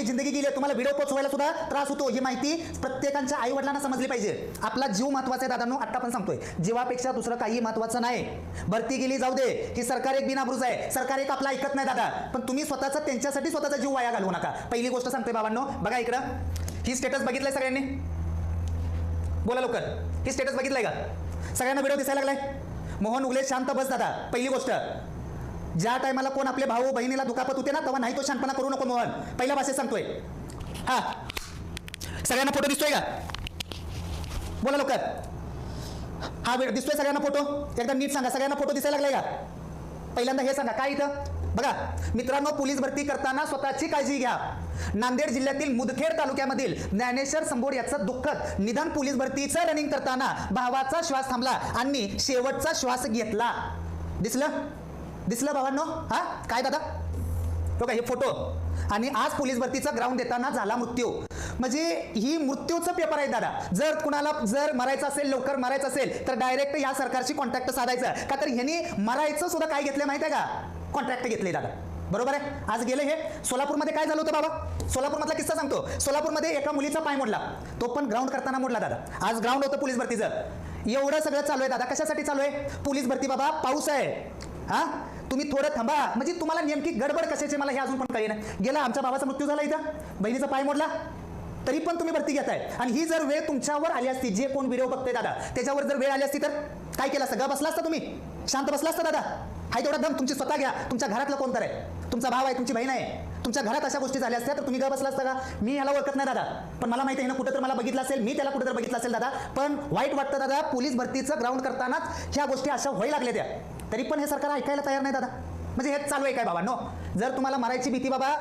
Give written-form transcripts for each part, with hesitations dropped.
आपली जिंदगी गेली, तुम्हाला व्हिडिओ पोचवायला सुद्धा त्रास होतो, ही माहिती प्रत्येकाच्या आई वडिलांना समजली पाहिजे. आपला जीव महत्वाचा आहे दादांनो, आता पण सांगतोय, जीवापेक्षा दुसरं काही महत्वाचं नाही. भरती गेली जाऊ दे, ही सरकार एक बिनाबरूज आहे, सरकार एक आपला ऐकत नाही दादा, पण तुम्ही स्वतःचा त्यांच्यासाठी स्वतःचा जीव वाया घालवू नका. पहिली गोष्ट सांगतोय बाबांनो, बघा इकडं, ही स्टेटस बघितलंय सगळ्यांनी, बोला लवकर, ही स्टेटस बघितलंय का? सगळ्यांना व्हिडिओ दिसायला लागलाय? मोहन उगले शांत बस दादा. पहिली गोष्ट, ज्या टायमाला कोण आपले भाऊ बहिणीला दुखापत होते ना, तेव्हा नाही तो शांतपणा करू नको मोहन, पहिल्या भाषेत सांगतोय. हा, सगळ्यांना फोटो दिसतोय का? बोला लवकर. हा दिसतोय सगळ्यांना फोटो? एकदम नीट सांगा, सगळ्यांना फोटो दिसायला लागलाय का? पहिल्यांदा हे सांगा, काय इथं बघा मित्रांनो, पोलीस भरती करताना स्वतःची काळजी घ्या. नांदेड जिल्ह्यातील मुदखेड तालुक्यामधील ज्ञानेश्वर संबोड याचं दुःखद निधन. पोलीस भरतीचं रनिंग करताना भावाचा श्वास थांबला आणि शेवटचा श्वास घेतला. दिसलं भावांनो? हा काय दादा, तो काय हे फोटो, आणि आज पोलीस भरतीचा ग्राउंड देताना झाला मृत्यू. म्हणजे ही मृत्यूचा पेपर आहे दादा. जर कुणाला मरायचं असेल, लवकर मरायचं असेल, तर डायरेक्ट या सरकारशी कॉन्टॅक्ट साधायचं. का तर ह्यांनी मरायचं सुद्धा काय घेतलं माहिती आहे का? कॉन्ट्रॅक्ट घेतले दादा. बरोबर आहे. आज गेले हे सोलापूरमध्ये काय झालं होतं बाबा? सोलापूरमधला किस्सा सांगतो. सोलापूरमध्ये एका मुलीचा पाय मोडला, तो पण ग्राउंड करताना मोडला दादा. आज ग्राउंड होतं पोलीस भरतीचं. एवढं सगळं चालू आहे दादा. कशासाठी चालू आहे? पोलीस भरती बाबा, पाऊस आहे. हा, तुम्ही थोडं थांबा. म्हणजे तुम्हाला नेमकी गडबड कशाची मला हे अजून पण कळेना. गेला आमच्या भावाचा मृत्यू झाला, इथं बहिणीचा पाय मोडला, तरी पण तुम्ही भरती घेताय. आणि ही जर वेळ तुमच्यावर आली असती, जे कोण व्हिडिओ बघतोय दादा, त्याच्यावर जर वेळ आली असती, तर काय केलं असतं? बसला असता तुम्ही, शांत बसला असता दादा. हाय तेवढा दम तुमची स्वतः घ्या. तुमच्या घरातलं कोणतर आहे, तुमचा भाव आहे, तुमची बहीण आहे, तुमच्या घरात अशा गोष्टी झाल्या असत्या तर तुम्ही बसला असता का? मी याला ओळखत नाही दादा, पण मला माहिती आहे ना, कुठं तर मला बघितलं असेल, मी त्याला कुठं तर बघितलं असेल दादा. पण वाईट वाटतं दादा, पोलीस भरतीचं ग्राउंड करतानाच ह्या गोष्टी अशा व्हायला लागल्या त्या, तरी पण हे सरकार ऐकायला तयार नाही दादा. म्हणजे हेच चालू आहे काय बाबा? नो, जर तुम्हाला मरायची भीती बाबा,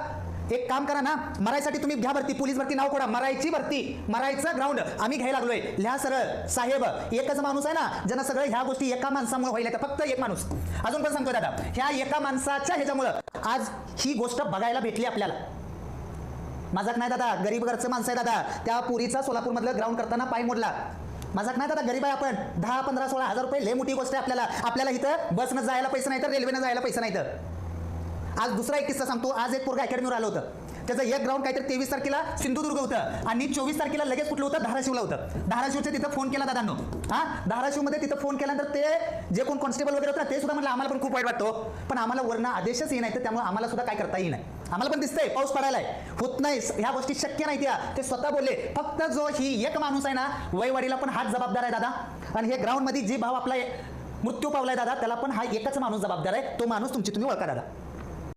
एक काम करा ना, मरायसाठी तुम्ही घ्या भरती. पोलीस भरती नाव कोणा? मरायची भरती, मरायचं ग्राउंड आम्ही घ्यायला लागलोय. लिहा सरळ साहेब. एकच माणूस आहे ना ज्यांना सगळं ह्या गोष्टी एका माणसामुळे व्हायला, फक्त एक माणूस. अजून पण सांगतोय दादा, ह्या एका माणसाच्या ह्याच्यामुळं आज ही गोष्ट बघायला भेटली आपल्याला. मजाक नाही दादा, गरीब घरचं माणसं आहे दादा. त्या पुरीचा सोलापूरमधलं ग्राउंड करताना पाय मोडला. मजाक नाही दादा, गरीब आहे आपण. 10, 15, 16 हजार रुपये लय मोठी गोष्ट आहे आपल्याला. आपल्याला इथं बसनं जायला पैसे नाही, तर रेल्वेनं जायला पैसे नाही. तर आज दुसरा एक किस्सा सांगतो. आज एक पोरगा अकॅडमीवर आलं होतं. त्याचं एक ग्राउंड काहीतरी 23 तारखेला सिंधुदुर्ग होतं आणि 24 तारखेला लगेच कुठलं होतं? धाराशिवला होतं. धाराशिवच्या तिथं फोन केला दादांनो. हा, धाराशिवमध्ये तिथं फोन केल्यानंतर ते जे कोण कॉन्स्टेबल वगैरे होतं ते सुद्धा म्हणलं आम्हाला पण खूप वाईट वाटतो, पण आम्हाला वरनं आदेशच येई नाही, तर त्यामुळे आम्हाला सुद्धा काय करता येईल नाही. आम्हाला पण दिसतंय पाऊस पडायलाय, होत नाही, ह्या गोष्टी शक्य नाही त्या. ते स्वतः बोलले. फक्त जो ही एक माणूस आहे ना, वयवाडीला पण हाच जबाबदार आहे दादा. आणि हे ग्राउंड मध्ये जी भाव आपला मृत्यू पावलाय दादा, त्याला पण हा एकच माणूस जबाबदार आहे. तो माणूस तुम्ही ओळखा दादा.